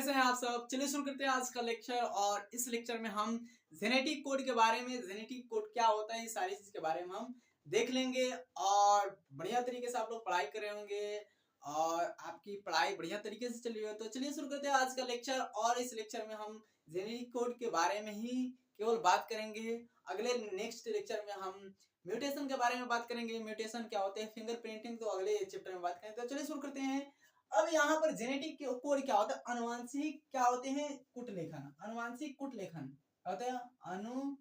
कैसे हैं आप सब। चलिए शुरू करते हैं आज का लेक्चर। और इस लेक्चर में हम जेनेटिक कोड के बारे में, जेनेटिक कोड क्या होता है, ये सारी चीज के बारे में हम देख लेंगे और बढ़िया तरीके से आप लोग पढ़ाई कर रहे होंगे और आपकी पढ़ाई बढ़िया तरीके से चल रही है। तो चलिए शुरू करते हैं आज का लेक्चर। और इस लेक्चर में हम जेनेटिक कोड के बारे में ही केवल बात करेंगे। अगले नेक्स्ट लेक्चर में हम म्यूटेशन के बारे में बात करेंगे। म्यूटेशन क्या होते हैं, फिंगरप्रिंटिंग तो अगले चैप्टर में बात करेंगे। तो चलिए शुरू करते हैं। अब यहाँ पर जेनेटिक कोड क्या होता है, अनुवांशिक क्या होते हैं, कूट लेखन। अनुवांशिक कूट लेखन होता है अनुवांशिक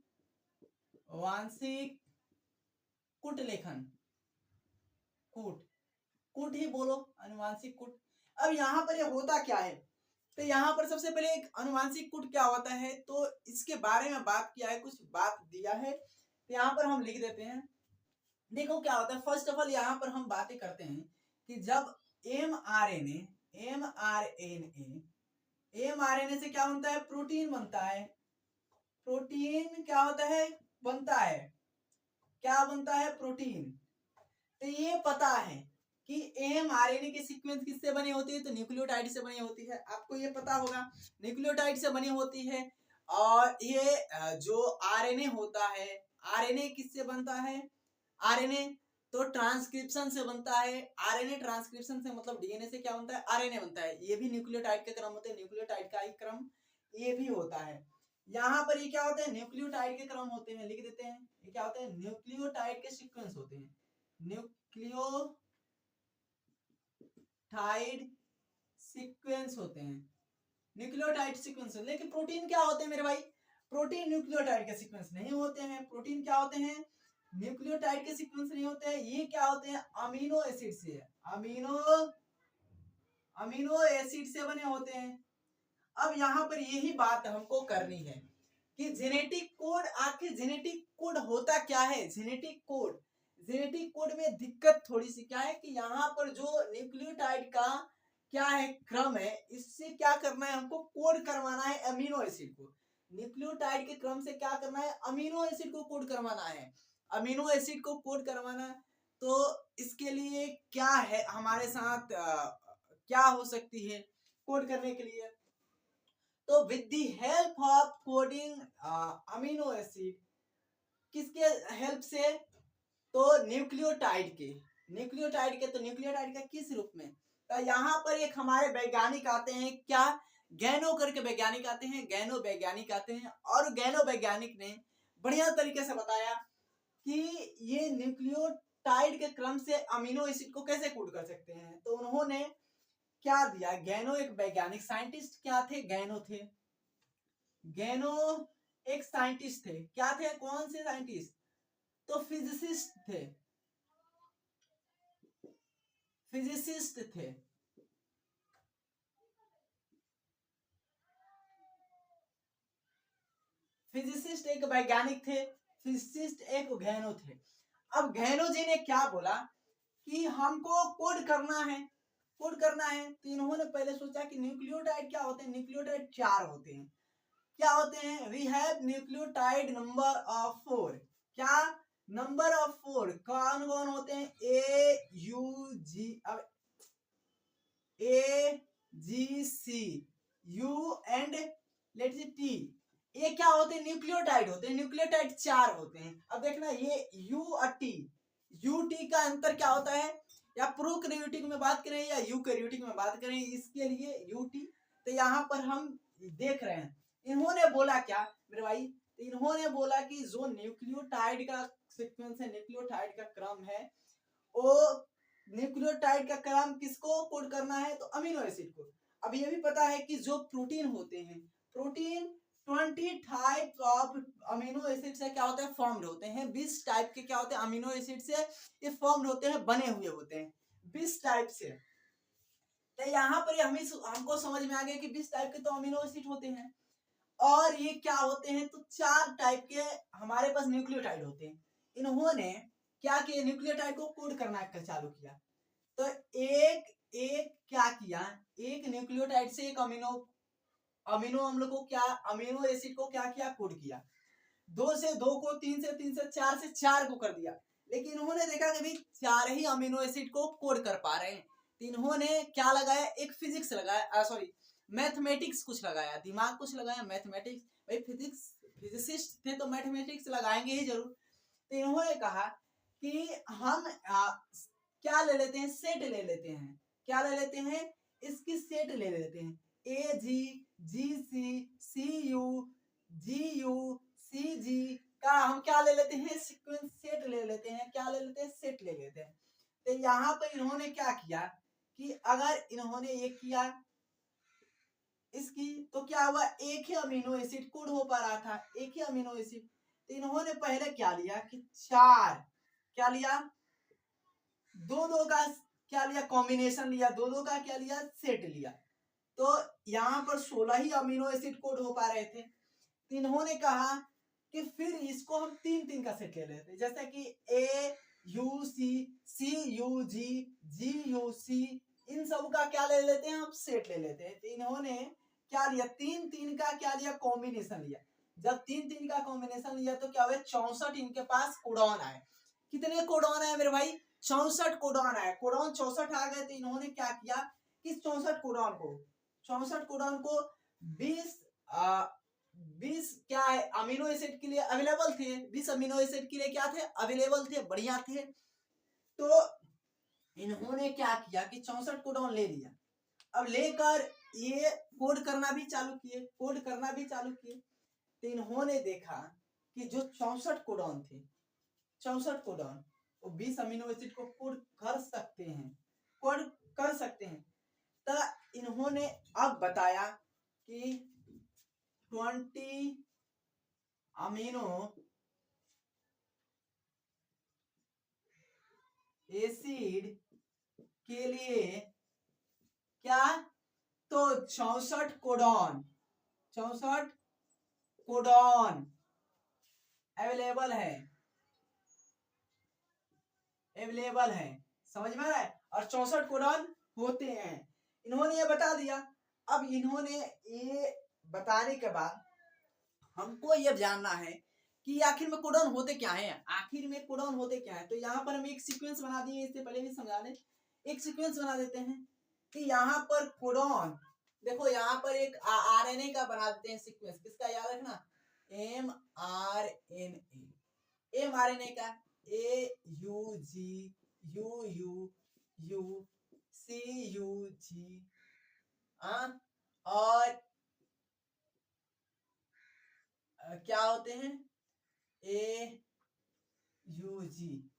कूट लेखन। कूट कूट ही बोलो, अनुवांशिक कूट। अब यहाँ पर ये होता क्या है, तो यहाँ पर सबसे पहले एक अनुवांशिक कूट क्या होता है, तो इसके बारे में बात किया है, कुछ बात दिया है, तो यहाँ पर हम लिख देते हैं। देखो क्या होता है, फर्स्ट ऑफ ऑल यहाँ पर हम बातें करते हैं कि जब mRNA से क्या बनता है, प्रोटीन बनता है। प्रोटीन क्या होता है, बनता है, क्या बनता है, प्रोटीन। तो ये पता है कि mRNA के सीक्वेंस किससे बनी होती है, तो न्यूक्लियोटाइड से बनी होती है। आपको ये पता होगा, न्यूक्लियोटाइड से बनी होती है। और ये जो आरएनए होता है, आरएनए किससे बनता है, आरएनए तो ट्रांसक्रिप्शन से बनता है। आरएनए ट्रांसक्रिप्शन से मतलब डीएनए से क्या बनता है, आरएनए बनता है। ये भी न्यूक्लियोटाइड के क्रम होते हैं, न्यूक्लियोटाइड का ही क्रम ये भी होता है। यहाँ पर ये क्या होते हैं, न्यूक्लियोटाइड के क्रम होते हैं, लिख देते हैं। ये क्या होते हैं, न्यूक्लियोटाइड के सीक्वेंस होते हैं, न्यूक्लियोटाइड सीक्वेंस होते हैं, न्यूक्लियोटाइड सीक्वेंस। लेकिन प्रोटीन क्या होते हैं मेरे भाई, प्रोटीन न्यूक्लियोटाइड के सीक्वेंस नहीं होते हैं। प्रोटीन क्या होते हैं, न्यूक्लियोटाइड के सीक्वेंस नहीं होते हैं। ये क्या होते हैं, अमीनो एसिड से, अमीनो एसिड से बने होते हैं। अब यहाँ पर यही बात हमको करनी है कि जेनेटिक कोड, आखिर जेनेटिक कोड होता क्या है। जेनेटिक कोड में दिक्कत थोड़ी सी क्या है कि यहाँ पर जो न्यूक्लियोटाइड का क्या है क्रम है, इससे क्या करना है, हमको कोड करवाना है अमीनो एसिड को। न्यूक्लियोटाइड के क्रम से क्या करना है, अमीनो एसिड को कोड करवाना है। अमीनो एसिड को कोड करवाना, तो इसके लिए क्या है हमारे साथ क्या हो सकती है कोड करने के लिए। तो with the help of coding amino acid, किसके हेल्प से, तो न्यूक्लियोटाइड के, तो न्यूक्लियोटाइड का किस रूप में, तो यहाँ पर एक हमारे वैज्ञानिक आते हैं, क्या गैनो करके वैज्ञानिक आते हैं, गैनो वैज्ञानिक आते हैं। और गैनो वैज्ञानिक ने बढ़िया तरीके से बताया कि ये न्यूक्लियोटाइड के क्रम से अमीनो एसिड को कैसे कोड कर सकते हैं। तो उन्होंने क्या दिया, गैनो एक वैज्ञानिक साइंटिस्ट क्या थे, गैनो थे। गैनो एक साइंटिस्ट थे, क्या थे, कौन से साइंटिस्ट, तो फिजिसिस्ट थे, फिजिसिस्ट थे। फिजिसिस्ट एक वैज्ञानिक थे, फिजिसिस्ट एक गैनो थे। अब गैनो जी ने क्या बोला कि हमको कोड करना है, कोड करना है। तो इन्होंने पहले सोचा कि न्यूक्लियोटाइड क्या होते हैं, न्यूक्लियोटाइड 4 होते हैं। क्या होते हैं, we have nucleotide number of 4। क्या, नंबर ऑफ 4 कौन कौन होते हैं, ए यू जी, अब A G C U and let's see T. ये क्या होते हैं, न्यूक्लियोटाइड होते हैं। न्यूक्लियोटाइड 4 होते हैं। अब देखना ये यू और टी, यू टी का अंतर क्या होता है, या प्रोकैरियोटिक में बात करें या यूकैरियोटिक में बात करें, इसके लिए यू टी। तो यहाँ पर हम देख रहे हैं, इन्होंने बोला क्या मेरे भाई, तो इन्होंने बोला कि जो न्यूक्लियोटाइड का सीक्वेंस है, न्यूक्लियोटाइड का क्रम है, वो न्यूक्लियोटाइड का क्रम किसको कोड करना है, तो अमीनो एसिड को। अब ये भी पता है कि जो प्रोटीन होते हैं, protein 20 type of amino acid से क्या होते हैं, फॉर्म्ड होते हैं। 20 टाइप के क्या होते हैं, अमीनो एसिड से ये फॉर्म्ड होते हैं, बने हुए होते हैं 20 टाइप से। तो यहाँ पर हमको समझ में आ गया कि 20 टाइप के तो अमीनो एसिड होते हैं। और ये क्या होते हैं, तो 4 टाइप के हमारे पास न्यूक्लियोटाइड होते हैं। इन्होंने क्या किया, न्यूक्लियोटाइड को कोड करना चालू किया। तो एक एक क्या किया, एक न्यूक्लियोटाइड से एक अमीनो अम्ल को क्या, अमीनो एसिड को क्या किया, कोड किया। 2 से 2 को, 3 से 3 से 4 से 4 को कर दिया। लेकिन इन्होंने देखा कि भाई 4 ही अमीनो एसिड को कोड कर पा रहे हैं। तो इन्होंने क्या लगाया, एक फिजिक्स लगाया, सॉरी मैथमेटिक्स कुछ लगाया, दिमाग कुछ लगाया, मैथमेटिक्स। भाई फिजिसिस्ट थे तो मैथमेटिक्स लगाएंगे ही जरूर। तो इन्होंने कहा कि हम क्या ले लेते हैं, सेट ले लेते हैं। क्या ले लेते हैं, इसकी सेट ले लेते हैं। ए जी, जी सी, सी यू, जी यू, सी जी का हम क्या ले लेते हैं, सीक्वेंस सेट ले लेते हैं। क्या ले लेते हैं, सेट ले लेते हैं। तो यहाँ पर इन्होंने क्या किया कि अगर इन्होंने ये किया इसकी, तो क्या हुआ, एक ही अमीनो एसिड कोड हो पा रहा था, एक ही अमीनो एसिड। तो इन्होंने पहले क्या लिया कि 4, क्या लिया, दो का क्या लिया, कॉम्बिनेशन लिया, दो का क्या लिया, सेट लिया। तो यहाँ पर 16 ही अमीनो एसिड कोड हो पा रहे थे। तो इन्होंने कहा कि फिर इसको हम 3 का सेट ले लेते, जैसे कि A U C, C U G, G U C, इन सब का क्या ले लेते हैं, हम सेट ले लेते हैं। तो इन्होंने क्या लिया, 3 का क्या लिया, कॉम्बिनेशन लिया। जब 3 का कॉम्बिनेशन लिया तो क्या हुआ, 64 इनके पास कोडॉन आए। कितने कोडॉन आए मेरे भाई, 64 कोडॉन आए। कोडॉन 64 आ गए। तो इन्होंने क्या किया कि 64 कोडॉन को 20 क्या है, अमीनो एसिड के लिए अवेलेबल थे, 20 अमीनो एसिड के लिए क्या थे, अवेलेबल थे, बढ़िया थे। तो इन्होंने क्या किया कि 64 कोडॉन ले लिया। अब लेकर ये कोड करना भी चालू किए। तो इन्होंने देखा कि जो 64 कोडॉन थे, 64 कोडॉन वो 20 अमीनो एसिड को कोड कर सकते हैं। तो इन्होंने अब बताया कि 20 अमीनो एसिड के लिए क्या, तो 64 कोडॉन अवेलेबल है, समझ में आ रहा है। और 64 कोडॉन होते हैं, इन्होंने ये बता दिया। अब इन्होंने ये बताने के बाद हमको ये जानना है कि आखिर में कोडॉन होते क्या है, तो यहाँ पर हम एक सीक्वेंस बना दिए, इससे पहले भी समझा दें, एक सीक्वेंस बना देते हैं कि यहाँ पर कोडॉन, देखो यहाँ पर एक आरएनए का बना देते हैं सीक्वेंस, किसका याद रखना, एमआरएनए का, A U G, U U U, C U G, और क्या होते हैं, ए यू जी,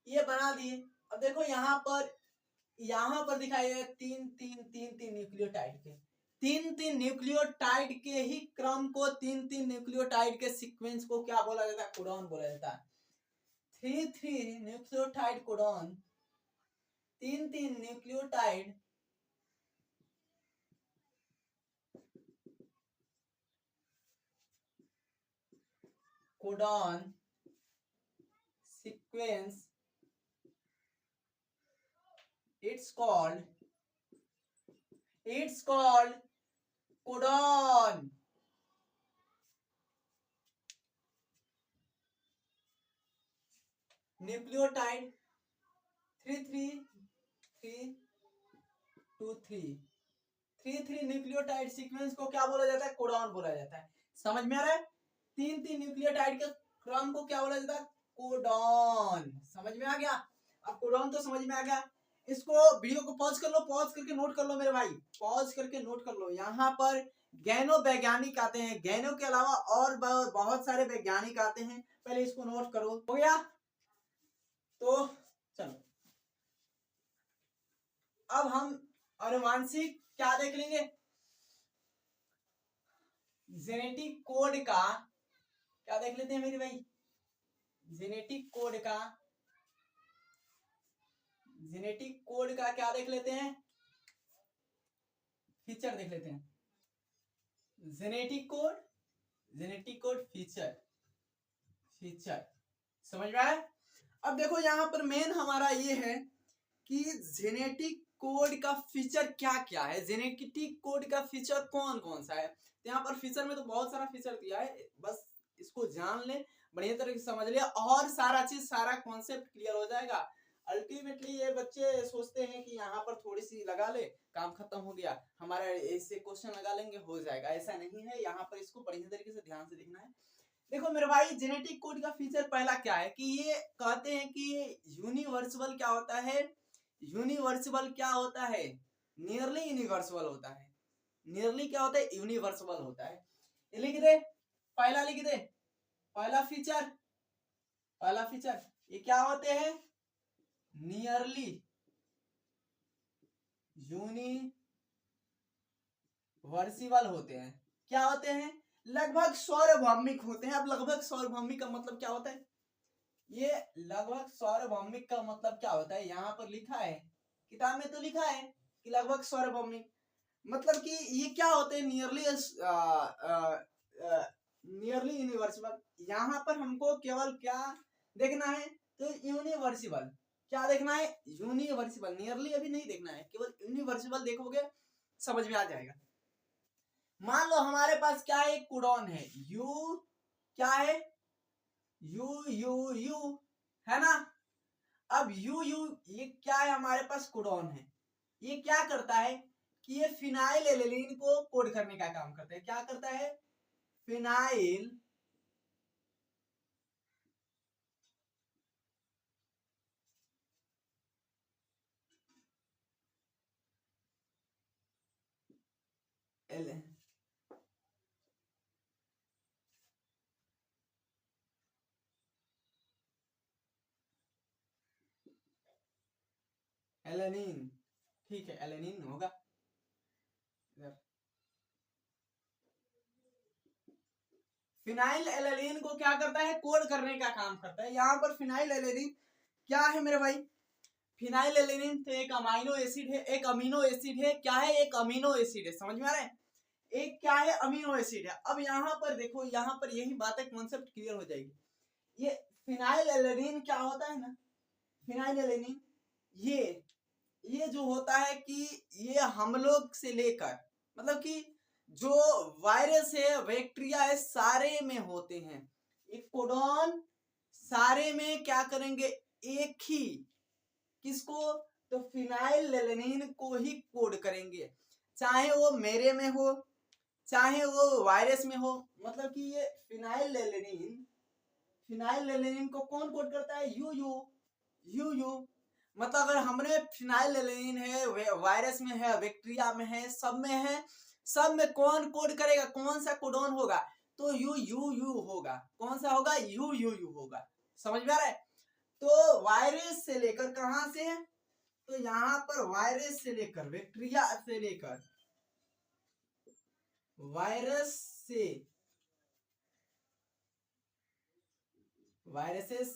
ये बना दिए। अब देखो यहाँ पर दिखाई दे 3 न्यूक्लियोटाइड के, 3 न्यूक्लियोटाइड के ही क्रम को, 3 न्यूक्लियोटाइड के सीक्वेंस को क्या बोला जाता है, कोडॉन बोला जाता है। 3 nucleotide codon, 3 nucleotide codon sequence, it's called codon. Nucleotide 3 nucleotide sequence को क्या बोला जाता है, कोडॉन बोला जाता है। समझ में आ रहा है, 3 न्यूक्लियोटाइड के क्रम को क्या बोला जाता है, कोडॉन। समझ में आ गया, अब कोडॉन तो समझ में आ गया। इसको वीडियो को पॉज कर लो, पॉज करके नोट कर लो मेरे भाई, पॉज करके नोट कर लो। यहाँ पर गैनो वैज्ञानिक आते हैं, गैनो के अलावा और बहुत सारे वैज्ञानिक आते हैं, पहले इसको नोट करो। हो गया, तो चलो अब हम अनुवांशिक क्या देख लेंगे, जेनेटिक कोड का क्या देख लेते हैं मेरे भाई, जेनेटिक कोड का क्या देख लेते हैं, फीचर देख लेते हैं। जेनेटिक कोड फीचर समझ में आया। अब देखो यहाँ पर मेन हमारा ये है कि जेनेटिक कोड का फीचर क्या क्या है, जेनेटिक कोड का फीचर कौन कौन सा है। तो यहाँ पर फीचर में तो बहुत सारा फीचर दिया है, बस इसको जान ले, बढ़िया तरह से समझ ले, और सारा चीज, सारा कॉन्सेप्ट क्लियर हो जाएगा। अल्टीमेटली ये बच्चे सोचते हैं कि यहाँ पर थोड़ी सी लगा ले, काम खत्म हो गया, हमारा ऐसे क्वेश्चन लगा लेंगे हो जाएगा। ऐसा नहीं है, यहाँ पर इसको बढ़िया तरीके से ध्यान से देखना है। देखो मेरे भाई, जेनेटिक कोड का फीचर पहला क्या है कि ये कहते हैं कि यूनिवर्सल क्या होता है, यूनिवर्सल क्या होता है, नियरली यूनिवर्सल होता है। नियरली क्या होता है, यूनिवर्सल होता है। ये लिख दे, पहला लिख दे, पहला फीचर, पहला फीचर ये क्या होते हैं, नियरली यूनिवर्सिबल होते हैं। क्या होते हैं, लगभग सार्वभौमिक होते हैं। अब लगभग सार्वभौमिक का मतलब क्या होता है, ये लगभग सार्वभौमिक का मतलब क्या होता है, यहाँ पर लिखा है, किताब में तो लिखा है कि लगभग सार्वभौमिक मतलब कि ये क्या होते हैं, नियरली यूनिवर्सिबल। यहाँ पर हमको केवल क्या देखना है, तो यूनिवर्सिबल, क्या देखना है, यूनिवर्सिबल। नियरली अभी नहीं देखना है, केवल यूनिवर्सिबल देखोगे समझ में आ जाएगा। मान लो हमारे पास क्या है, कोडॉन है, यू क्या है, यू यू यू है ना। अब यू यू ये क्या है, हमारे पास कोडॉन है। ये क्या करता है कि ये फिनाइल एलेनिन को कोड करने का काम करता है। क्या करता है, फिनाइल एलेनिन, ठीक है एलेनिन होगा। फिनाइल एलेनिन को क्या करता है, कोड करने का काम करता है। यहाँ पर फिनाइल एलेनिन क्या है मेरे भाई, फिनाइल एलेनिन तो एक अमीनो एसिड है, एक अमीनो एसिड है। क्या है, एक अमीनो एसिड है, समझ में आ रहा है, एक क्या है, अमीनो एसिड है। अब यहाँ पर देखो, यहाँ पर यही बात है, कॉन्सेप्ट क्लियर हो जाएगी। ये फिनाइल एलेनिन क्या होता है ना, फिनाइल एलेनिन ये जो होता है कि ये हम लोग से लेकर, मतलब कि जो वायरस है, बैक्टीरिया है, सारे में होते हैं। एक कोडॉन सारे में क्या करेंगे, एक ही, किसको, तो फिनाइल एलेनिन को ही कोड करेंगे, चाहे वो मेरे में हो, चाहे वो वायरस में हो। मतलब कि ये फिनाइल एलेनिन, फिनाइल एलेनिन को कौन कोड करता है, यू यू यू यू। मतलब अगर हमने फिनाइल एलेनिन है, वायरस में है, बैक्टीरिया में है, सब में है, सब में कौन कोड करेगा, कौन सा कोडॉन होगा, तो यू यू यू होगा। कौन सा होगा, यू यू यू होगा। समझ में आ रहा है। तो वायरस से लेकर कहां से, तो यहाँ पर वायरस से लेकर, बैक्टीरिया से लेकर, वायरस से, वायरसेस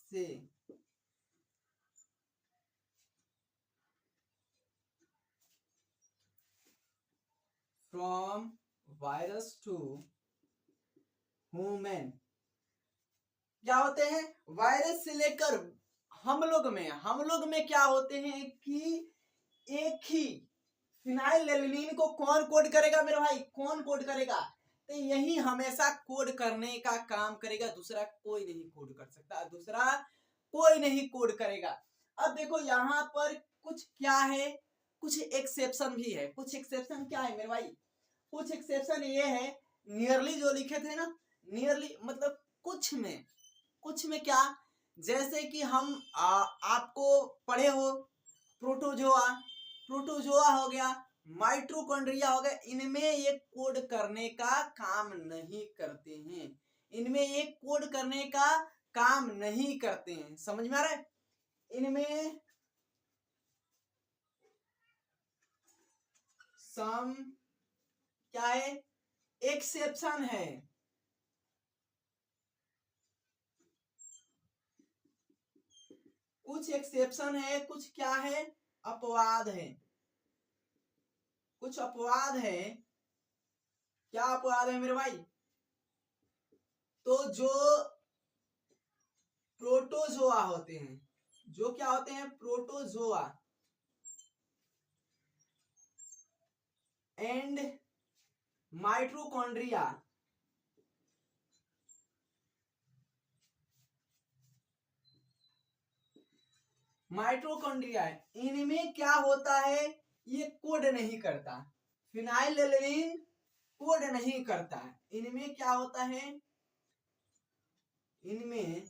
से फ्रॉम वायरस टू ह्यूमन क्या होते हैं, वायरस से लेकर हम लोग में क्या होते हैं कि एक ही फिनाइल एलेनिन को कौन कोड करेगा मेरे भाई, कौन कोड करेगा, तो यही हमेशा कोड करने का काम करेगा, दूसरा कोई नहीं कोड कर सकता, दूसरा कोई नहीं कोड करेगा। अब देखो यहाँ पर कुछ क्या है, कुछ एक्सेप्शन भी है। कुछ एक्सेप्शन क्या है मेरे भाई, कुछ एक्सेप्शन ये है, नियरली जो लिखे थे ना, नियरली मतलब कुछ में क्या, जैसे कि हम आपको पढ़े हो, प्रोटोजोआ, प्रोटोजोआ हो गया, माइटोकॉन्ड्रिया हो गया, इनमें ये कोड करने का काम नहीं करते हैं, इनमें ये कोड करने का काम नहीं करते हैं। समझ में आ रहा है, इनमें सम क्या है, एक्सेप्शन है, कुछ एक्सेप्शन है, कुछ क्या है, अपवाद है, कुछ अपवाद है। क्या अपवाद है मेरे भाई, तो जो प्रोटोजोआ होते हैं, जो क्या होते हैं, प्रोटोजोआ एंड माइटोकॉन्ड्रिया, माइटोकॉन्ड्रिया है, इनमें क्या होता है, ये कोड नहीं करता। फिनाइलएलनिन कोड नहीं करता है। इनमें क्या होता है, इनमें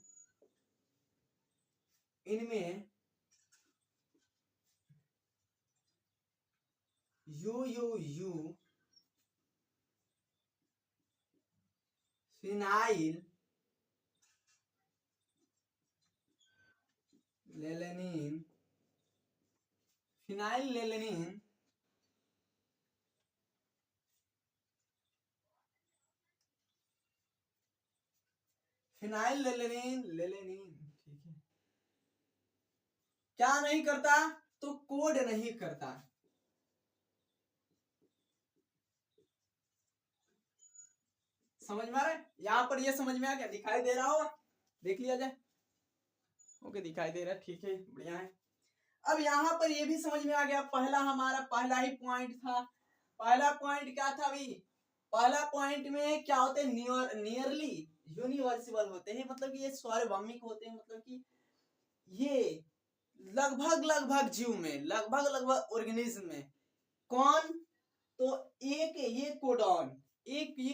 यू फिनाइल लेलेनिन लेलेनिन ठीक है, क्या नहीं करता, तो कोड नहीं करता। समझ में आ रहा है, यहाँ पर ये समझ में आ गया, दिखाई दे रहा होगा, देख लिया जाए। ओके दिखाई दे रहा है, ठीक है बढ़िया है। अब यहाँ पर ये भी समझ में आ गया, हमारा पहला ही पॉइंट था। पहला पॉइंट क्या था भाई, पहला पॉइंट में क्या होते हैं, नियरली यूनिवर्सिबल होते हैं, मतलब कि ये सार्वभौमिक होते हैं, मतलब कि ये लगभग जीव में, लगभग ऑर्गेनिज्म में। कौन, तो एक ये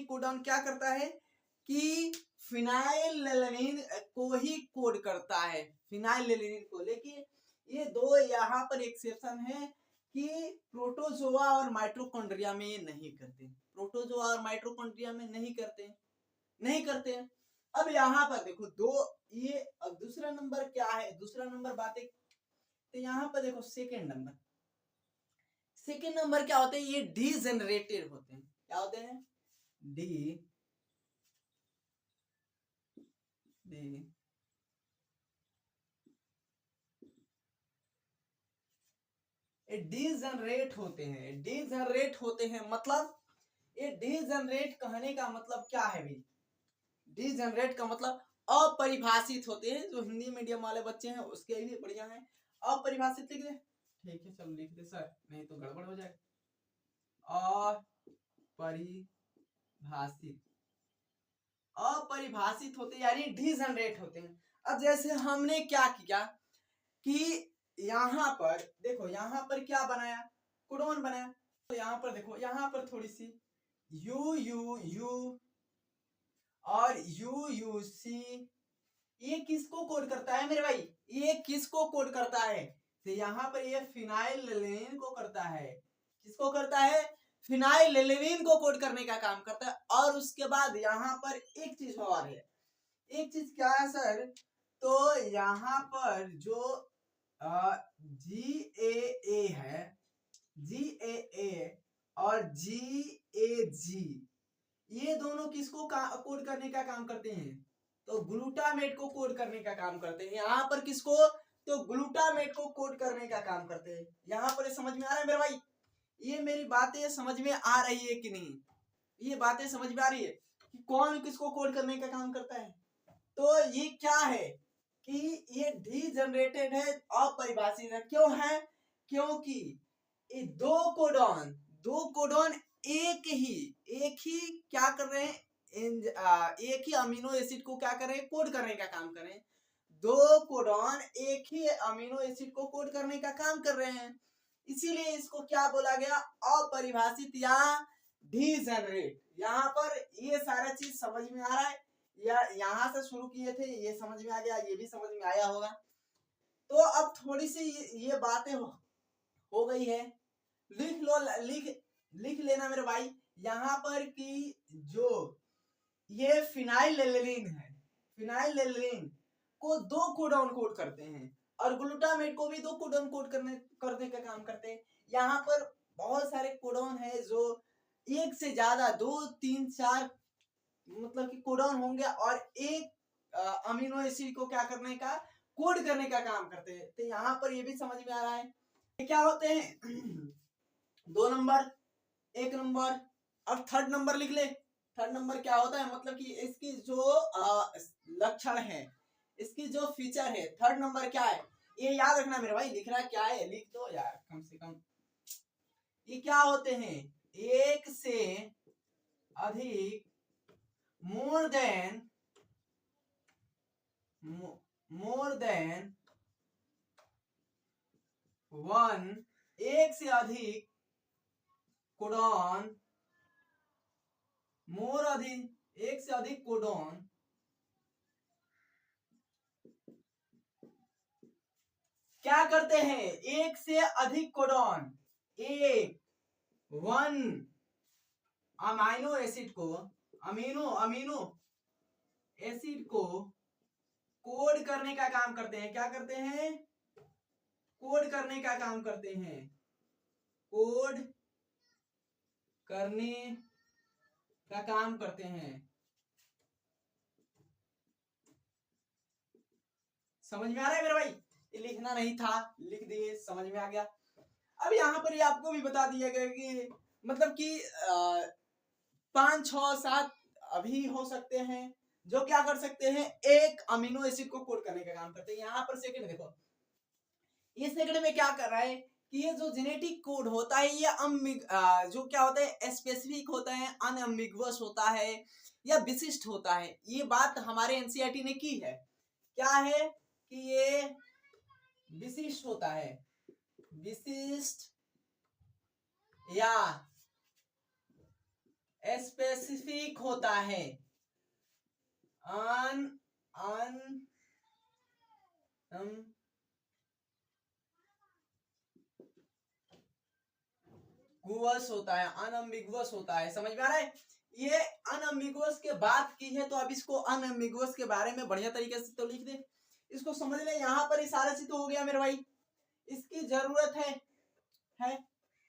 कोडॉन क्या करता है कि फिनाइलएलनिन को ही कोड करता है, फिनाइलएलनिन को। लेकिन ये दो यहाँ पर एक्सेप्शन है कि प्रोटोजोआ और माइटोकॉन्ड्रिया में ये नहीं करते, प्रोटोजोआ और माइटोकॉन्ड्रिया में नहीं करते। अब यहाँ पर देखो दो, ये अब दूसरा नंबर क्या है, दूसरा नंबर बातें, तो यहाँ पर देखो सेकेंड नंबर क्या होते हैं, ये डीजेनरेटेड होते हैं। क्या होते हैं, डीजनरेट होते हैं, मतलब ये डीजनरेट कहने का मतलब क्या है भाई, डीजनरेट का मतलब अपरिभाषित होते हैं। जो हिंदी मीडियम वाले बच्चे हैं उसके लिए बढ़िया है, अपरिभाषित लिख दे, ठीक है चलो लिख दे सर, नहीं तो गड़बड़ हो जाएगा। अपरिभाषित होते यानी डीजनरेट होते हैं। अब जैसे हमने क्या किया कि यहाँ पर देखो, यहाँ पर क्या बनाया, कोडॉन बनाया, तो यहाँ पर देखो, यहाँ पर थोड़ी सी यू और यूसी, ये किसको कोड करता है मेरे भाई, ये किसको कोड करता है, तो यहाँ पर ये फिनाइलएलनिन को करता है। किसको करता है, फिनाइलएलनिन को कोड करने का काम करता है। और उसके बाद यहाँ पर एक चीज और है, एक चीज क्या है सर, तो यहाँ पर जो GAA है, GAA और GAG, ये दोनों किसको कोड करने का काम करते हैं, तो ग्लूटामेट को कोड करने का काम करते हैं। यहाँ पर किसको, तो ग्लूटामेट को कोड करने का काम करते हैं। यहाँ पर समझ में आ रहा है मेरे भाई, ये मेरी बातें समझ में आ रही है कि नहीं, ये बातें समझ में आ रही है कि कौन किसको कोड करने का काम करता है। तो ये क्या है कि ये डीजनरेटेड है, अपरिभाषित है। क्यों है, क्योंकि ये दो कोडॉन एक ही क्या कर रहे हैं, एक ही अमीनो एसिड को क्या कर रहे हैं, कोड करने का काम कर रहे हैं। दो कोडॉन एक ही अमीनो एसिड को कोड करने का काम कर रहे हैं, इसीलिए इसको क्या बोला गया, अपरिभाषित या डीजनरेट। यहाँ पर ये सारा चीज समझ में आ रहा है, या यहाँ से शुरू किए थे, ये समझ में आ गया, ये भी समझ में आया होगा। तो अब थोड़ी सी ये बातें हो गई है, लिख लो, लिख लेना मेरे भाई यहाँ पर कि जो ये फिनाइलएलनिन है, फिनाइलएलनिन को दो कोडॉन कोड करते हैं, और ग्लूटामेट को भी दो कोडॉन कोड करने का काम करते हैं। यहाँ पर बहुत सारे कोडॉन है, जो एक से ज्यादा, 2 3 4 मतलब कि कोडॉन होंगे, और एक अमीनो एसिड को क्या करने का, कोड करने का काम करते हैं। तो यहाँ पर ये भी समझ में आ रहा है ये क्या होते हैं 2 नंबर, 1 नंबर। अब थर्ड नंबर लिख ले, थर्ड नंबर क्या होता है, मतलब कि इसकी जो लक्षण है, इसकी जो फीचर है, थर्ड नंबर क्या है, ये याद रखना मेरे भाई, लिख रहा क्या है लिख दो यार कम से कम। ये क्या होते हैं, एक से अधिक, मोर देन वन, एक से अधिक कोडॉन, मोर अधिक, एक से अधिक कोडॉन क्या करते हैं, एक से अधिक कोडॉन, एक वन अमीनो एसिड को, अमीनो एसिड को कोड करने का काम करते हैं। क्या करते हैं, कोड करने का काम करते हैं, कोड करने का काम करते हैं। समझ में आ रहा है मेरे भाई, ये लिखना नहीं था, लिख दिए, समझ में आ गया। अब यहाँ पर ये आपको भी बता दिया गया कि मतलब कि 5, 6, 7 अभी हो सकते हैं जो क्या कर सकते हैं, एक अमीनो एसिड को कोड करने का काम करते हैं। यहाँ पर सेकंड देखो, ये सेकंड में क्या कर रहा है कि ये जो जेनेटिक कोड होता है ये जो क्या होता है, स्पेसिफिक होता है, अनएम्बिगुअस होता है या विशिष्ट होता है। ये बात हमारे एनसीईआरटी ने की है, क्या है कि ये विशिष्ट होता है, विशिष्ट या स्पेसिफिक होता है, अनअम्बिगुअस होता है, अनअम्बिगुअस होता है। समझ में आ रहा है, ये अनअम्बिगुअस के बात की है, तो अब इसको अनअम्बिगुअस के बारे में बढ़िया तरीके से तो लिख दे, इसको समझ ले। यहाँ पर इशारा से तो हो गया मेरे भाई, इसकी जरूरत है।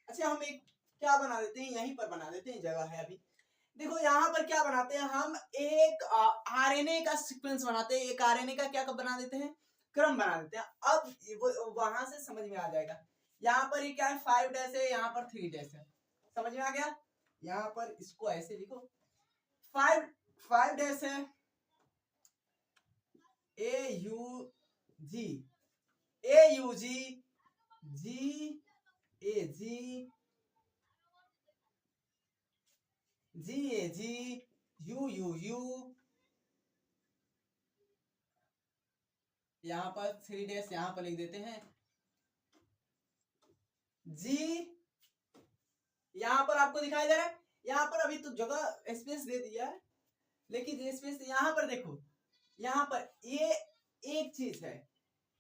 अच्छा हम एक क्या बना देते हैं, यहीं पर बना देते हैं, जगह है अभी। देखो यहाँ पर क्या बनाते हैं हम, एक आरएनए का सीक्वेंस बनाते हैं, एक आरएनए का क्या बना देते हैं, क्रम बना देते हैं। अब वहां से समझ में आ जाएगा। यहाँ पर ये क्या है, 5 डैश है, यहाँ पर 3 डैश है, समझ में आ गया। यहाँ पर इसको ऐसे लिखो, 5 डैश है, AUG, GAG, UUU, यहाँ पर 3 डैश यहाँ पर लिख देते हैं, जी यहाँ पर आपको दिखाई दे रहा है। यहाँ पर अभी तो जगह स्पेस दे दिया है, लेकिन स्पेस यहाँ पर देखो, यहाँ पर ये एक चीज है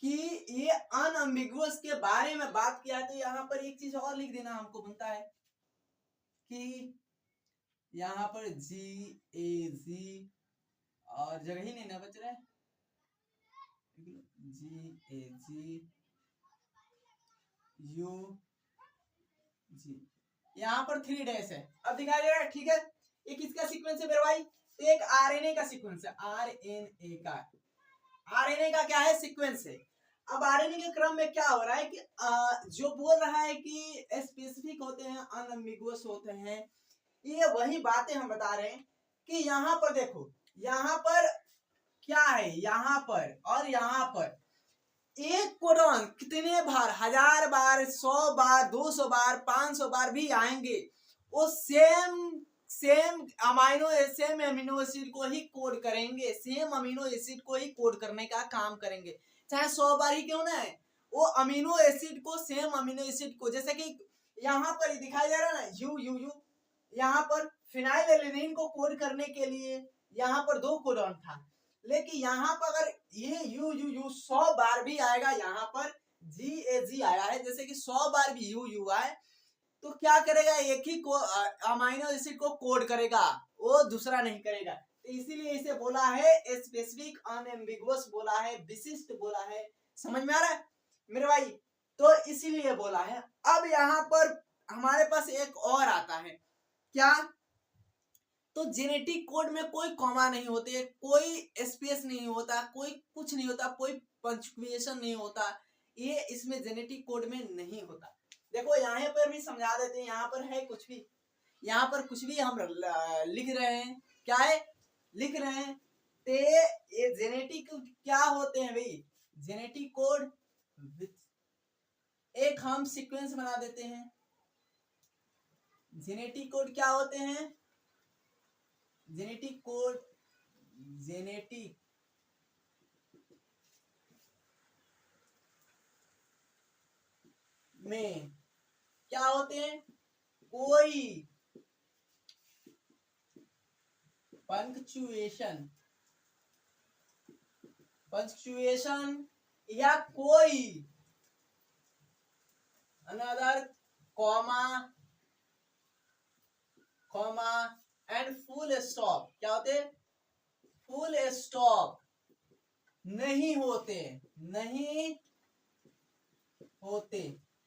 कि ये अनअम्बिगुअस के बारे में बात किया है, तो यहाँ पर एक चीज और लिख देना हमको बनता है कि यहाँ पर GAG और जगह ही नहीं ना बच रहा है, GAG UG, यहाँ पर 3 डैश है। अब दिखाई दे रहा है, ठीक है। ये किसका सीक्वेंस है मेरे भाई, तो एक आरएनए का सीक्वेंस है, आरएनए का क्या है, सीक्वेंस है। अब आरएनए के क्रम में क्या हो रहा है कि जो बोल रहा है कि स्पेसिफिक होते हैं, अनएम्बिगुअस होते हैं, ये वही बातें हम बता रहे हैं कि यहाँ पर देखो, यहाँ पर क्या है, यहाँ पर और यहाँ पर एक कोडॉन कितने बार, 1000 बार, 100 बार, 200 बार, 500 बार भी आएंगे, वो सेम अमीनो एसिड को ही कोड करेंगे, सेम अमीनो एसिड को ही कोड करने का काम करेंगे, चाहे 100 बार ही क्यों ना है। वो अमीनो एसिड को, सेम अमीनो एसिड को, जैसे कि यहाँ पर दिखाई दे रहा है ना, यू, यहाँ पर फिनाइलएलेनिन को कोड करने के लिए यहाँ पर 2 कोडॉन था, लेकिन यहाँ पर अगर ये यू 100 बार भी आएगा, यहाँ पर GAG आया है, जैसे कि 100 बार भी यू आए, तो क्या करेगा, एक ही को अमीनो एसिड को कोड करेगा, वो दूसरा नहीं करेगा। तो इसीलिए इसे बोला है स्पेसिफिक, अनएम्बिगुअस बोला है, विशिष्ट बोला है। समझ में आ रहा है मेरे भाई, तो इसीलिए बोला है। अब यहाँ पर हमारे पास एक और आता है, क्या, तो जेनेटिक कोड में कोई कॉमा नहीं होते, कोई स्पेस नहीं होता, कोई कुछ नहीं होता, कोई पंक्चुएशन नहीं होता, ये इसमें जेनेटिक कोड में नहीं होता। देखो यहाँ पर भी समझा देते हैं, यहाँ पर है कुछ भी, यहाँ पर कुछ भी हम लिख रहे हैं, क्या है लिख रहे हैं, ते ये जेनेटिक क्या होते हैं भाई, जेनेटिक कोड एक हम सीक्वेंस बना देते हैं। जेनेटिक कोड क्या होते हैं, जेनेटिक कोड, जेनेटिक में क्या होते हैं, कोई पंक्चुएशन या कोई another comma and full stop, क्या होते, फुल स्टॉप नहीं होते,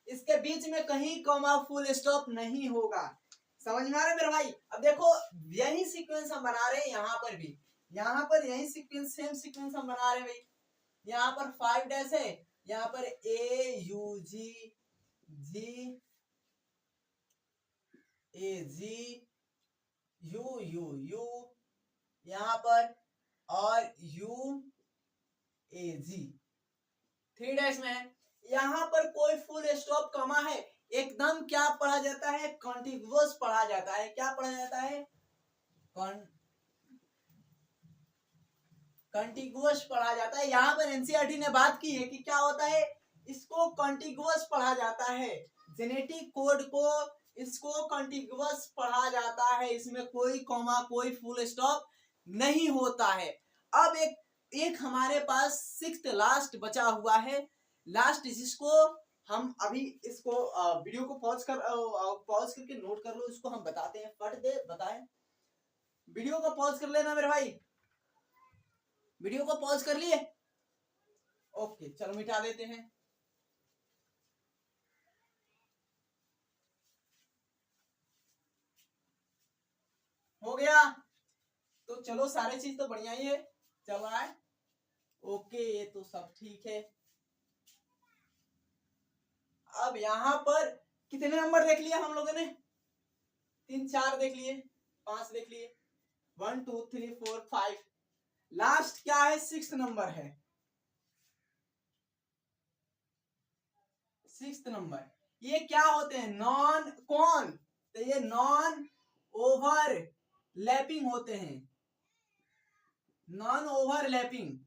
इसके बीच में कहीं कॉमा फुल स्टॉप नहीं होगा। समझ में आ रहा है मेरे भाई? अब देखो यही सीक्वेंस हम बना रहे हैं यहाँ पर भी, यहाँ पर यही सीक्वेंस, सेम सीक्वेंस हम बना रहे हैं भाई। यहाँ पर 5 डैश है, यहाँ पर A U G A G U U U, यहाँ पर और यू ए जी 3 डैश में है। यहाँ पर कोई फुल स्टॉप कमा है, एकदम क्या पढ़ा जाता है, कॉन्टिग्युअस पढ़ा जाता है। क्या पढ़ा जाता है, कॉन्टिग्युअस पढ़ा जाता है। यहाँ पर एनसीईआरटी ने बात की है कि क्या होता है, इसको कॉन्टिग्युअस पढ़ा जाता है, जेनेटिक कोड को इसको कॉन्टिग्युअस पढ़ा जाता है, इसमें कोई कॉमा कोई फुल स्टॉप नहीं होता है। अब एक हमारे पास 6th लास्ट बचा हुआ है, लास्ट जिसको हम अभी इसको वीडियो को पॉज करके नोट कर लो, इसको हम बताते हैं, फट दे बताएं। वीडियो को पॉज कर लेना मेरे भाई, वीडियो को पॉज कर लिए? ओके चलो मिटा देते हैं। हो गया? तो चलो सारे चीज तो बढ़िया ही है, चल रहा है, ओके ये तो सब ठीक है। अब यहाँ पर कितने नंबर देख लिया हम लोगों ने, 3 4 देख लिए, 5 देख लिए, 1 2 3 4 5, लास्ट क्या है, 6th नंबर है, 6th नंबर। ये क्या होते हैं, नॉन कौन, तो ये नॉन ओवर लैपिंग होते हैं, नॉन ओवरलैपिंग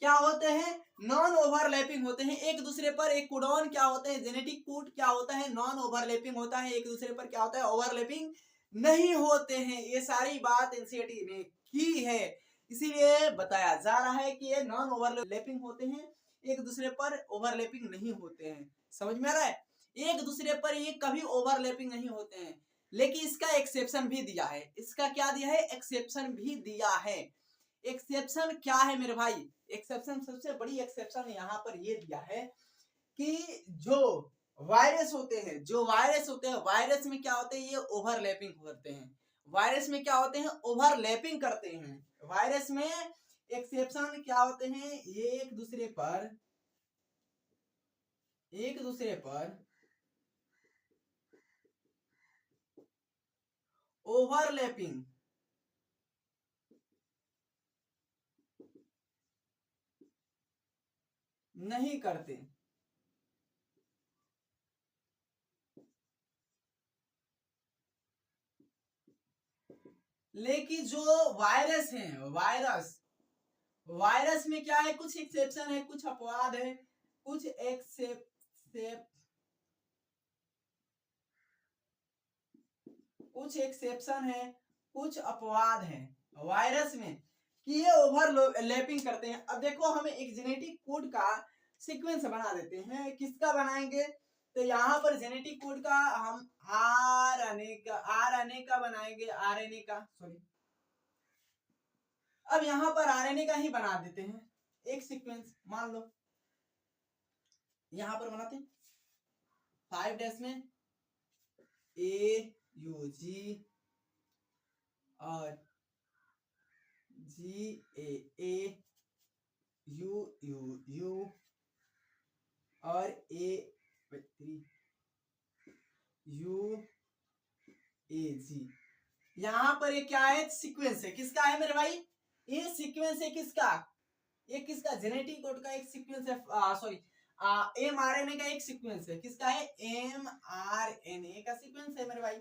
क्या होते हैं, नॉन ओवरलैपिंग होते हैं, एक दूसरे पर एक कोडॉन क्या होते हैं, जेनेटिक कोड क्या होता है, नॉन ओवरलैपिंग होता है, एक दूसरे पर क्या होता है, ओवरलैपिंग नहीं होते हैं। ये सारी बात एनसीईआरटी ने की है, इसीलिए बताया जा रहा है कि ये नॉन ओवरलैपिंग होते हैं, एक दूसरे पर ओवरलैपिंग नहीं होते हैं। समझ में आ रहा है? एक दूसरे पर ये कभी ओवरलैपिंग नहीं होते हैं, लेकिन इसका एक्सेप्शन भी दिया है। इसका क्या दिया है, एक्सेप्शन भी दिया है। एक्सेप्शन क्या है मेरे भाई, एक्सेप्शन सबसे बड़ी एक्सेप्शन यहाँ पर ये दिया है कि जो वायरस होते हैं, वायरस में क्या होते हैं, ये ओवरलैपिंग करते हैं, वायरस में क्या होते हैं, ओवरलैपिंग करते हैं। वायरस में एक्सेप्शन क्या होते हैं, ये एक दूसरे पर ओवरलैपिंग नहीं करते, लेकिन जो वायरस हैं, वायरस में क्या है, कुछ एक्सेप्शन है, कुछ अपवाद है, कुछ एक्सेप्शन है, कुछ अपवाद है वायरस में कि ये ओवरलैपिंग करते हैं। अब देखो हमें एक जेनेटिक कोड का सीक्वेंस बना देते हैं, किसका बनाएंगे, तो यहाँ पर जेनेटिक कोड का हम आरएनए का बनाएंगे, आरएनए का, सॉरी, अब यहाँ पर आरएनए का ही बना देते हैं एक सीक्वेंस, मान लो यहाँ पर बनाते हैं 5 डैश में ए यू जी और जी ए यू यू यू और ए यू ए जी। यहाँ पर ये क्या है, सीक्वेंस है, किसका है मेरे भाई, ये सीक्वेंस है किसका, ये किसका, जेनेटिक कोड का एक सीक्वेंस है, सॉरी mRNA का एक सीक्वेंस है, किसका है, mRNA का सीक्वेंस है मेरे भाई।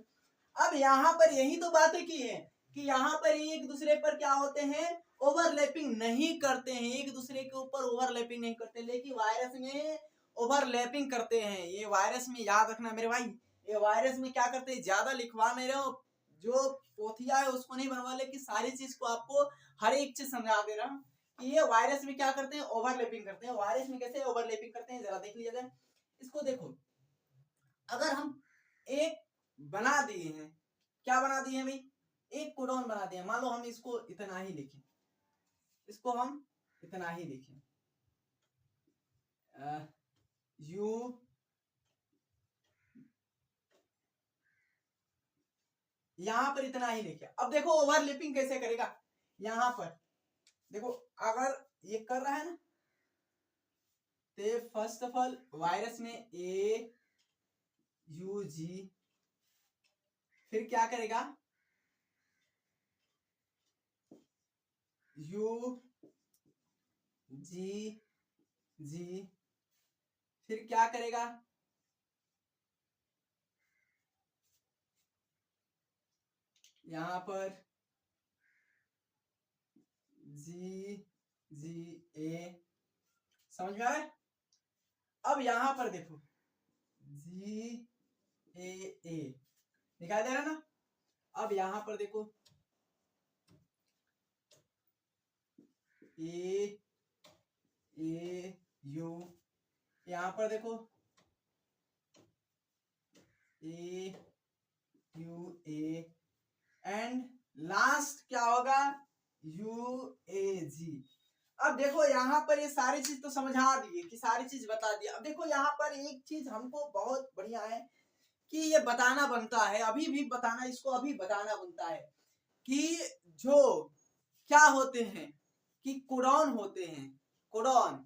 अब यहाँ पर यही तो बातें की है कि यहाँ पर एक दूसरे पर क्या होते हैं, ओवरलैपिंग नहीं करते हैं, एक दूसरे के ऊपर ओवरलैपिंग नहीं करते, लेकिन वायरस में ओवरलैपिंग करते हैं। ये वायरस में याद रखना मेरे भाई, ये वायरस में क्या करते हैं, ज्यादा लिखवा नहीं रहे हो, जो पोथिया है उसको नहीं बनवा ले कि सारी चीज को आपको हर एक चीज समझा दे रहा हूँ कि ये वायरस में क्या करते हैं, ओवरलैपिंग करते हैं। वायरस में कैसे ओवरलैपिंग करते हैं जरा देख लीजिए जाए। इसको देखो, अगर हम एक बना दिए हैं, क्या बना दिए हैं भाई, एक कोडॉन बना दिए, मान लो हम इसको इतना ही लिखें, इसको हम इतना ही लिखें, यू यहां पर इतना ही लिखे। अब देखो ओवरलैपिंग कैसे करेगा, यहां पर देखो अगर ये कर रहा है ना, तो फर्स्ट ऑफ ऑल वायरस में ए यू जी, फिर क्या करेगा, यू जी जी, फिर क्या करेगा, यहां पर जी जी ए, समझ में आ रहा है। अब यहां पर देखो जी ए दिखाई दे रहा है ना। अब यहां पर देखो ए यू, यहां पर देखो ए यू ए, एंड लास्ट क्या होगा, यू ए जी। अब देखो यहाँ पर ये सारी चीज तो समझा दिए कि सारी चीज बता दिया। अब देखो यहाँ पर एक चीज हमको बहुत बढ़िया है कि ये बताना बनता है, अभी भी बताना, इसको अभी बताना बनता है कि जो क्या होते हैं कि कोडॉन होते हैं, कोडॉन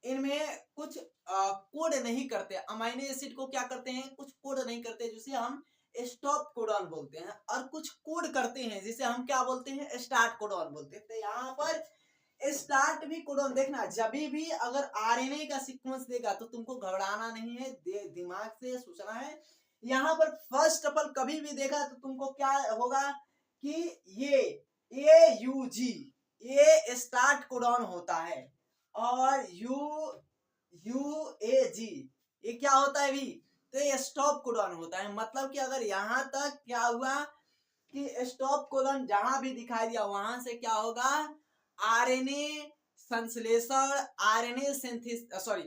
इनमें कुछ कोड नहीं करते, अमाइनो एसिड को क्या करते हैं, कुछ कोड नहीं करते जिसे हम स्टॉप कोडॉन बोलते हैं, और कुछ कोड करते हैं जिसे हम क्या बोलते हैं, स्टार्ट कोडॉन बोलते हैं। तो यहाँ पर स्टार्ट भी कोडॉन देखना, जब भी अगर आरएनए का सीक्वेंस देगा तो तुमको घबराना नहीं है, दिमाग से सोचना है। यहाँ पर फर्स्ट ऑफ ऑल कभी भी देखा तो तुमको क्या होगा कि ये यू जी ये स्टार्ट कोडॉन होता है, और यू ए जी ये क्या होता है भी, तो ये स्टॉप कोडॉन होता है। मतलब कि अगर यहाँ तक क्या हुआ कि स्टॉप कोडॉन जहां भी दिखाई दिया वहां से क्या होगा, आरएनए संश्लेषण, RNA synthesis, sorry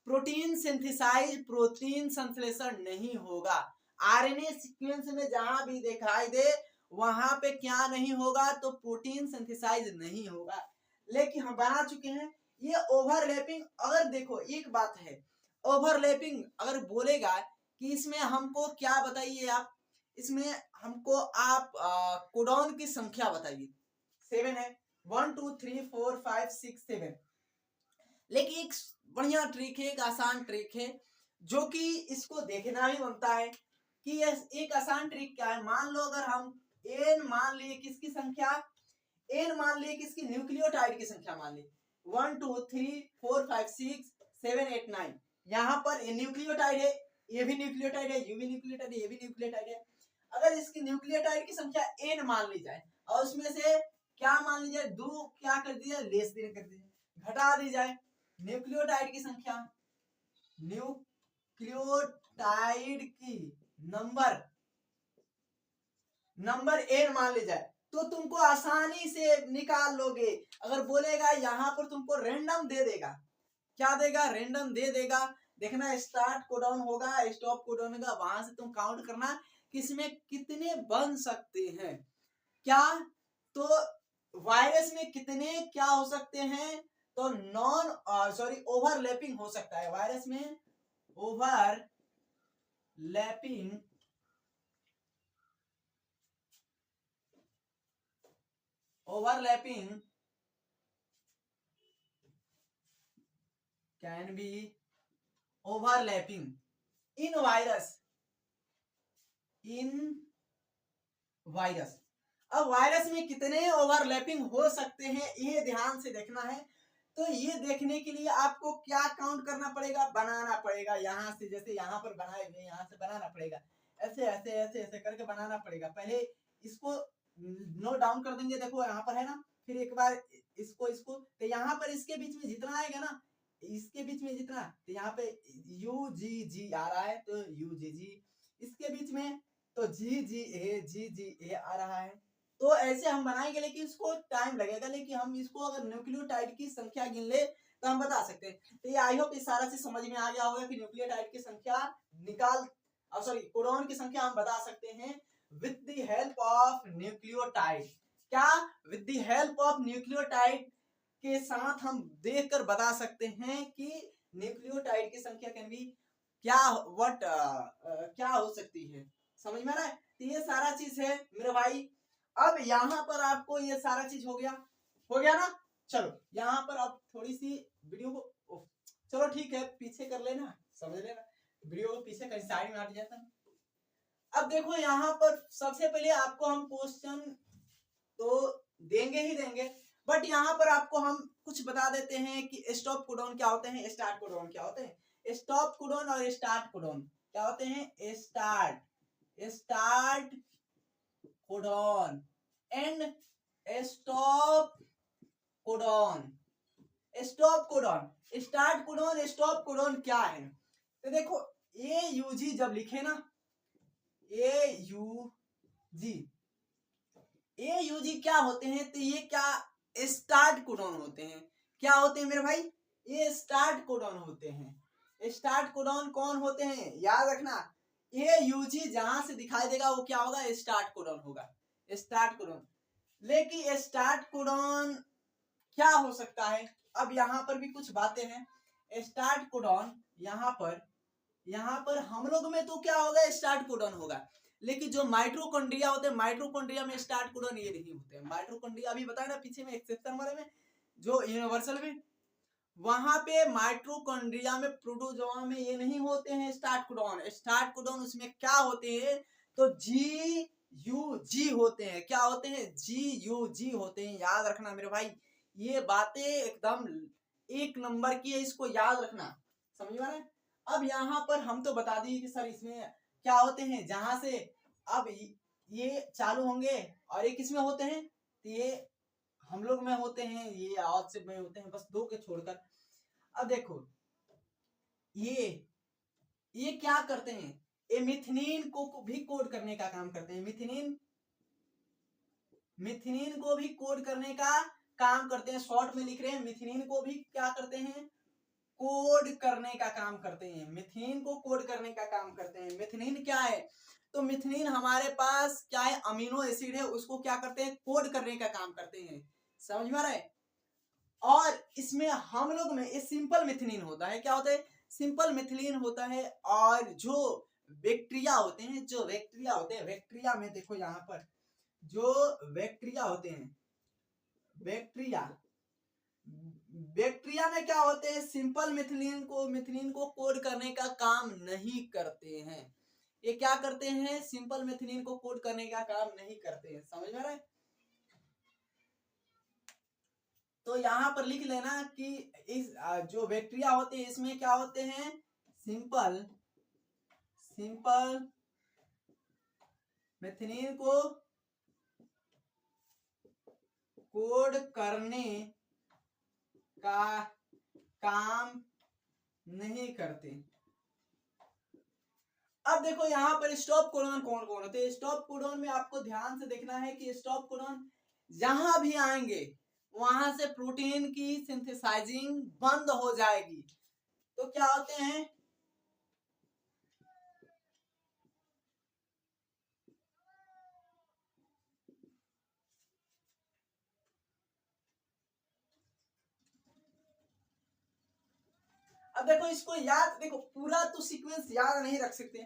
protein synthesize, protein संश्लेषण नहीं होगा। आरएनए सीक्वेंस में जहां भी दिखाई दे वहां पे क्या नहीं होगा, तो प्रोटीन सिंथेसाइज नहीं होगा। लेकिन हम बना चुके हैं ये ओवरलैपिंग। अगर देखो एक बात है, ओवरलैपिंग अगर बोलेगा कि इसमें हमको क्या बताइए आप, इसमें हमको आप कोडॉन की संख्या बताइए, 7 है, 1 2 3 4 5 6 7। लेकिन एक बढ़िया ट्रिक है, एक आसान ट्रिक है जो कि इसको देखना भी बनता है कि एक आसान ट्रिक क्या है। मान लो अगर हम एन मान लिए, किसकी संख्या, एन मान लिए, किसकी, न्यूक्लियोटाइड की संख्या मान ली, 1 2 3 4 5 6 7 8 9। यहाँ पर न्यूक्लियोटाइड है, ये भी न्यूक्लियोटाइड है, ये भी न्यूक्लियोटाइड है, ये भी न्यूक्लियोटाइड है। अगर इसकी न्यूक्लियोटाइड की संख्या एन मान ली जाए और उसमें से क्या मान ली जाए, दो क्या कर दिया, लेस देन कर दिया, घटा दी जाए न्यूक्लियोटाइड की संख्या, न्यूक्लियोटाइड की नंबर एन मान ली जाए तो तुमको आसानी से निकाल लोगे। अगर बोलेगा यहाँ पर तुमको रेंडम दे देगा, क्या देगा, रेंडम दे देगा। देखना स्टार्ट कोडाउन होगा, स्टॉप कोडाउन होगा, वहां से तुम काउंट करना कि इसमें कितने बन सकते हैं, क्या, तो वायरस में कितने क्या हो सकते हैं, तो नॉन सॉरी ओवरलैपिंग हो सकता है वायरस में, overlapping can be overlapping in virus. अब वायरस में कितने ओवरलैपिंग हो सकते हैं ये ध्यान से देखना है। तो ये देखने के लिए आपको क्या काउंट करना पड़ेगा, बनाना पड़ेगा, यहाँ से जैसे यहाँ पर बनाए हुए यहाँ से बनाना पड़ेगा, ऐसे ऐसे ऐसे ऐसे करके बनाना पड़ेगा। पहले इसको नोट डाउन कर देंगे, देखो यहाँ पर है ना, फिर एक बार इसको इसको, तो यहाँ पर इसके बीच में जितना आएगा ना, इसके बीच में जितना, तो यहाँ पे यू जी जी आ रहा है तो यू जी जी, इसके बीच में तो जी जी ए आ रहा है। तो ऐसे हम बनाएंगे, लेकिन इसको टाइम लगेगा, लेकिन हम इसको अगर न्यूक्लियोटाइड की संख्या गिन ले तो हम बता सकते हैं। तो ये आई होप इस सारा चीज समझ में आ गया होगा कि न्यूक्लियोटाइड की संख्या निकाल, सॉरी कोडॉन की संख्या हम बता सकते हैं with the help of nucleotide. क्या? With the help of nucleotide के साथ हम देखकर बता सकते हैं कि न्यूक्लियोटाइड की संख्या कैन बी क्या क्या हो सकती है। समझ में आ रहा है? तो ये सारा चीज है मेरे भाई। अब यहाँ पर आपको ये सारा चीज हो गया ना। चलो यहाँ पर आप थोड़ी सी वीडियो को, चलो ठीक है पीछे कर लेना, समझ लेना, वीडियो को पीछे कहीं साइड में हट जाता है। अब देखो यहाँ पर सबसे पहले आपको हम क्वेश्चन तो देंगे ही देंगे, बट यहाँ पर आपको हम कुछ बता देते हैं कि स्टॉप कोडॉन क्या होते हैं, स्टार्ट कोडॉन क्या होते हैं। स्टॉप कोडॉन और स्टार्ट कोडॉन क्या होते हैं? Start codon and stop codon. Stop codon, start codon, stop codon क्या है? तो देखो ए यू जी जब लिखे ना, ए यू जी क्या होते हैं? तो ये क्या स्टार्ट कोडॉन होते हैं। क्या होते हैं मेरे भाई? ये स्टार्ट कोडॉन होते हैं। स्टार्ट कोडॉन कौन होते हैं? याद रखना, ये यूजी जहां से दिखाई देगा वो क्या होगा? स्टार्ट कोडॉन होगा, स्टार्ट कोडॉन। लेकिन स्टार्ट कोडॉन क्या हो सकता है? अब यहाँ पर भी कुछ बातें हैं। स्टार्ट कोडॉन यहाँ पर हम लोग में तो क्या होगा? स्टार्ट कोडॉन होगा, लेकिन जो माइटोकॉन्ड्रिया होते हैं, माइटोकॉन्ड्रिया में स्टार्ट कोडॉन ये नहीं होते हैं। माइटोकॉन्ड्रिया अभी बताया ना पीछे में एक्सेप्शन वाले में, जो यूनिवर्सल में, वहां पे माइटोकॉन्ड्रिया में, प्रोटोजोआ में ये नहीं होते हैं स्टार्ट कोडॉन। स्टार्ट कोडॉन उसमें क्या होते हैं? तो जी यू जी होते हैं। क्या होते हैं? जी यू जी होते हैं। याद रखना मेरे भाई, ये बातें एकदम एक नंबर की है, इसको याद रखना। समझ में आ रहा है? अब यहाँ पर हम तो बता दिए कि सर इसमें क्या होते हैं, जहां से अब ये चालू होंगे और ये किसमें होते हैं? तो ये हम लोग में होते हैं, ये आज से में होते हैं, बस दो के छोड़कर। अब देखो ये क्या करते हैं? ये मिथनिन को भी कोड करने का काम करते हैं। मिथनिन को भी कोड करने का काम करते हैं। शॉर्ट में लिख रहे हैं, मिथनिन को भी क्या करते हैं? कोड करने का काम करते हैं। मिथनिन को कोड करने का काम करते हैं। मिथनिन क्या है? तो मिथनिन हमारे पास क्या है? अमीनो एसिड है, उसको क्या करते हैं? कोड करने का काम करते हैं। समझ में आ रहा है? और इसमें हम लोग में ये सिंपल मिथनिन होता है। क्या होता है? सिंपल मिथिलीन होता है। और जो बैक्टीरिया होते हैं, बैक्टीरिया में देखो यहाँ पर जो बैक्टीरिया होते हैं, बैक्टीरिया में क्या होते हैं? सिंपल मिथिलीन को कोड करने का काम नहीं करते हैं। ये क्या करते हैं? सिंपल मिथिलीन को कोड करने का काम नहीं करते हैं। समझ में आ रहा है? तो यहाँ पर लिख लेना कि इस जो बैक्टीरिया होते हैं इसमें क्या होते हैं? सिंपल मिथनिन को कोड करने का काम नहीं करते। अब देखो यहाँ पर स्टॉप कोडॉन कौन कौन होते हैं? स्टॉप कोडॉन में आपको ध्यान से देखना है कि स्टॉप कोडॉन जहां भी आएंगे वहां से प्रोटीन की सिंथेसाइजिंग बंद हो जाएगी। तो क्या होते हैं? अब देखो इसको याद, देखो पूरा तो सीक्वेंस याद नहीं रख सकते,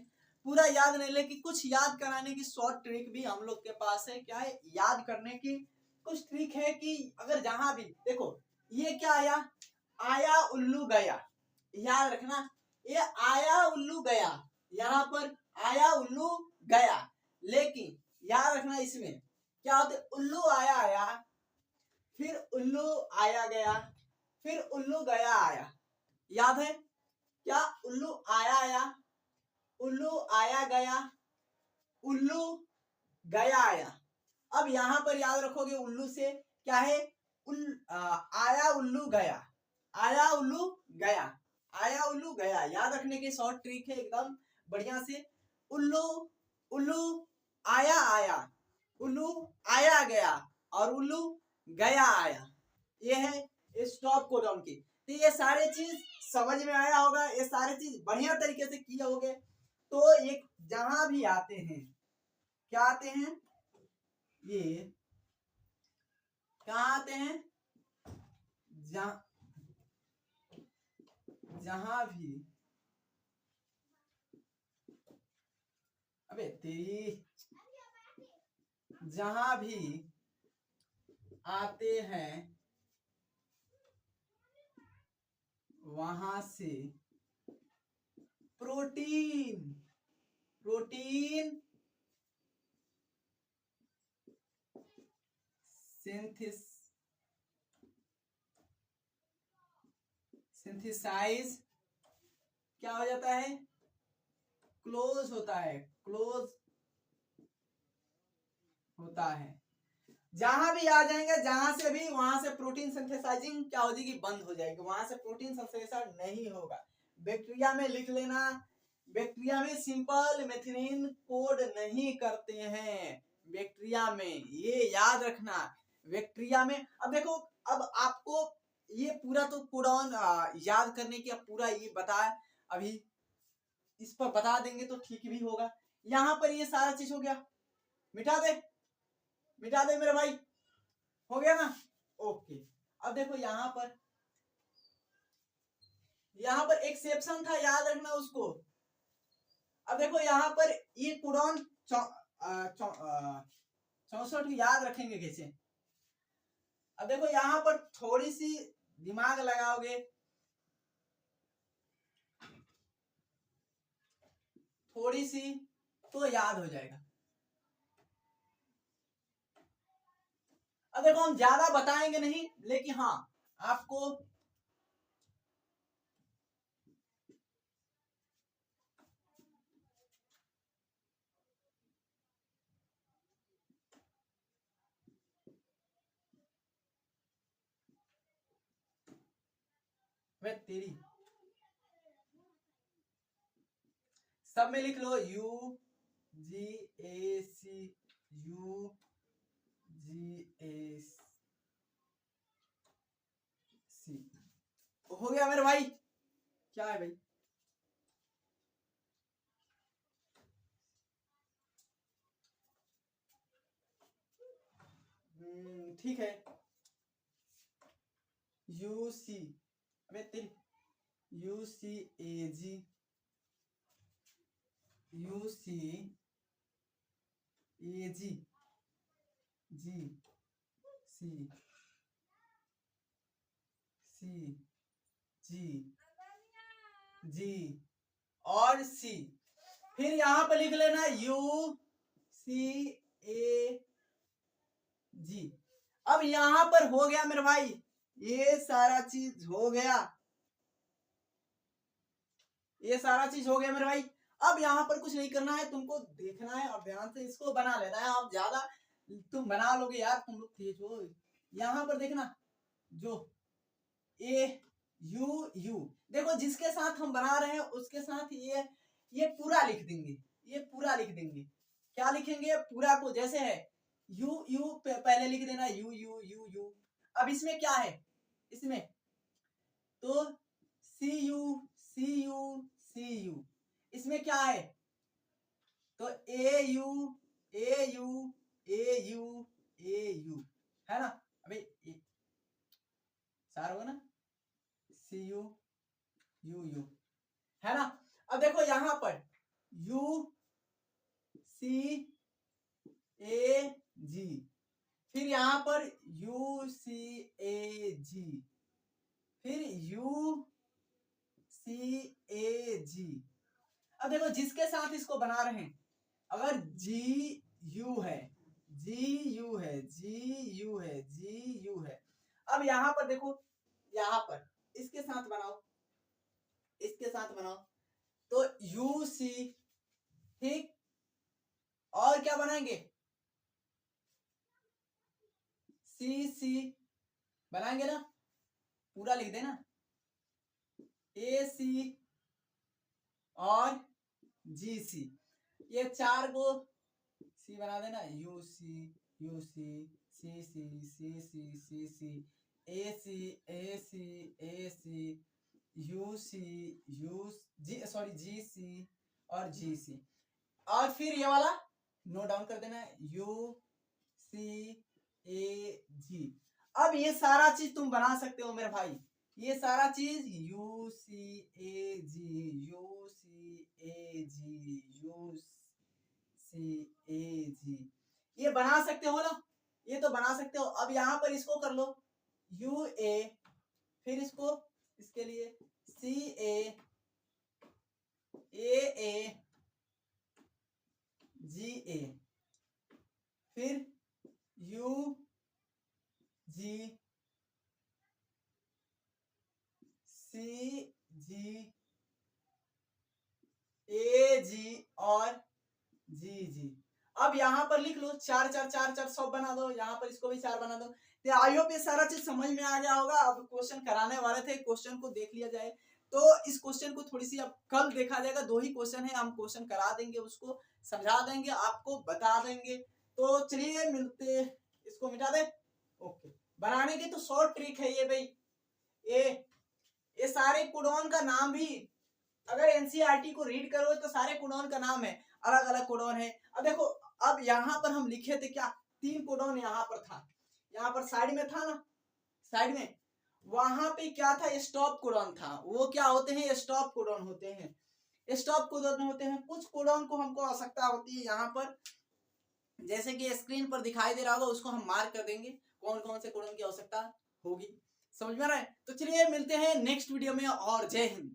पूरा याद नहीं, लेकिन कुछ याद कराने की शॉर्ट ट्रिक भी हम लोग के पास है। क्या है? याद करने की कुछ ट्रिक है कि अगर जहां भी देखो ये क्या आया उल्लू गया, याद रखना, ये आया उल्लू गया, यहाँ पर आया उल्लू गया, लेकिन याद रखना इसमें क्या होते? उल्लू आया फिर उल्लू आया गया, फिर उल्लू गया आया। याद है क्या? उल्लू आया उल्लू आया गया, उल्लू गया आया। अब यहां पर याद रखोगे उल्लू से क्या है? आया उल्लू गया, आया उल्लू गया, आया उल्लू गया। याद रखने की शॉर्ट ट्रिक है एकदम बढ़िया से। उल्लू उल्लू आया आया, उल्लू आया गया और उल्लू गया आया। ये है स्टॉप कोडन की। तो ये सारे चीज समझ में आया होगा, ये सारे चीज बढ़िया तरीके से किए होंगे। तो एक जहां भी आते हैं, क्या आते हैं, ये कहाँ आते हैं, जहां भी, अबे तेरी, जहां भी आते हैं वहां से प्रोटीन प्रोटीन सिंथेसाइज क्या हो जाता है, क्लोज होता है, क्लोज होता है। जहां भी आ जाएंगे, जहां से भी, वहां से प्रोटीन सिंथेसाइजिंग क्या हो जाएगी, बंद हो जाएगी, वहां से प्रोटीन सिंथेसाइज नहीं होगा। बैक्टीरिया में लिख लेना, बैक्टीरिया में सिंपल मेथिलीन कोड नहीं करते हैं, बैक्टीरिया में, ये याद रखना। बैक्टीरिया में अब देखो, अब आपको ये पूरा तो कोडॉन याद करने की, अब पूरा ये बताया, अभी इस पर बता देंगे तो ठीक भी होगा। यहां पर ये सारा चीज हो गया, मिटा दे, मिटा दे मेरे भाई, हो गया ना, ओके। अब देखो यहां पर एक सेक्शन था, याद रखना उसको। अब देखो यहां पर ये कोडॉन 64 याद रखेंगे कैसे। अब देखो यहां पर थोड़ी सी दिमाग लगाओगे, थोड़ी सी, तो याद हो जाएगा। अब देखो हम ज्यादा बताएंगे नहीं, लेकिन हाँ आपको तेरी सब में लिख लो, UGAC, UGAC, हो गया मेरे भाई, क्या है भाई, ठीक है। UC, अबे तेरी UCAG, UCAG, GCG और C। फिर यहां पर लिख लेना UCAG। अब यहां पर हो गया मेरे भाई, ये सारा चीज हो गया, ये सारा चीज हो गया मेरे भाई। अब यहाँ पर कुछ नहीं करना है, तुमको देखना है और ध्यान से इसको बना लेना है। आप ज्यादा तुम बना लोगे यार, तुम लोग तेज हो। यहाँ पर देखना, जो AUU, देखो जिसके साथ हम बना रहे हैं उसके साथ ये पूरा लिख देंगे, ये पूरा लिख देंगे। क्या लिखेंगे, पूरा को, जैसे है यू पहले लिख देना, यू। अब इसमें क्या है, इसमें तो CU, इसमें क्या है, तो AU है ना, अभी सारा होगा ना, CU है ना। अब देखो यहां पर UCAG, फिर यहां पर UCAG, फिर UCAG। अब देखो जिसके साथ इसको बना रहे हैं, अगर GU है, GU है। अब यहां पर देखो, यहां पर इसके साथ बनाओ, इसके साथ बनाओ, तो UC, ठीक, और क्या बनाएंगे, CC बनाएंगे ना, पूरा लिख देना, AC और GC, ये चार को C बना देना, UC UC CC CC CC AC AC AC UC GC और GC, और फिर ये वाला नोट डाउन कर देना है UCAG। अब ये सारा चीज तुम बना सकते हो मेरे भाई, ये सारा चीज UCAG ये बना सकते हो ना, ये तो बना सकते हो। अब यहाँ पर इसको कर लो UA, फिर इसको इसके लिए CA AA GA, फिर UG CG AG और GG। अब यहाँ पर लिख लो 4 4 4 4 100 बना दो, यहाँ पर इसको भी 4 बना दो। तो आई होप ये सारा चीज समझ में आ गया होगा। अब क्वेश्चन कराने वाले थे, क्वेश्चन को देख लिया जाए, तो इस क्वेश्चन को थोड़ी सी अब कल देखा जाएगा, 2 ही क्वेश्चन है, हम क्वेश्चन करा देंगे, उसको समझा देंगे, आपको बता देंगे। तो चलिए मिलते, इसको मिटा दे। ओके, बनाने की तो शॉर्ट ट्रिक है ये भाई। ये सारे कोडॉन का नाम भी अगर एनसीईआरटी को रीड करो तो सारे कोडॉन का नाम है, अलग अलग कोडॉन है। अब देखो, अब यहाँ पर हम लिखे थे क्या, 3 कोडॉन यहाँ पर था, यहाँ पर साइड में था ना, साइड में वहां पे क्या था, स्टॉप कोडॉन था। वो क्या होते हैं, स्टॉप कोडॉन होते हैं, स्टॉप कोडॉन होते हैं। कुछ कोडॉन को हमको आवश्यकता होती है यहाँ पर, जैसे कि स्क्रीन पर दिखाई दे रहा होगा, उसको हम मार्क कर देंगे कौन कौन से कोडॉन की आवश्यकता होगी। समझ में आ रहा है? तो चलिए मिलते हैं नेक्स्ट वीडियो में, और जय हिंद।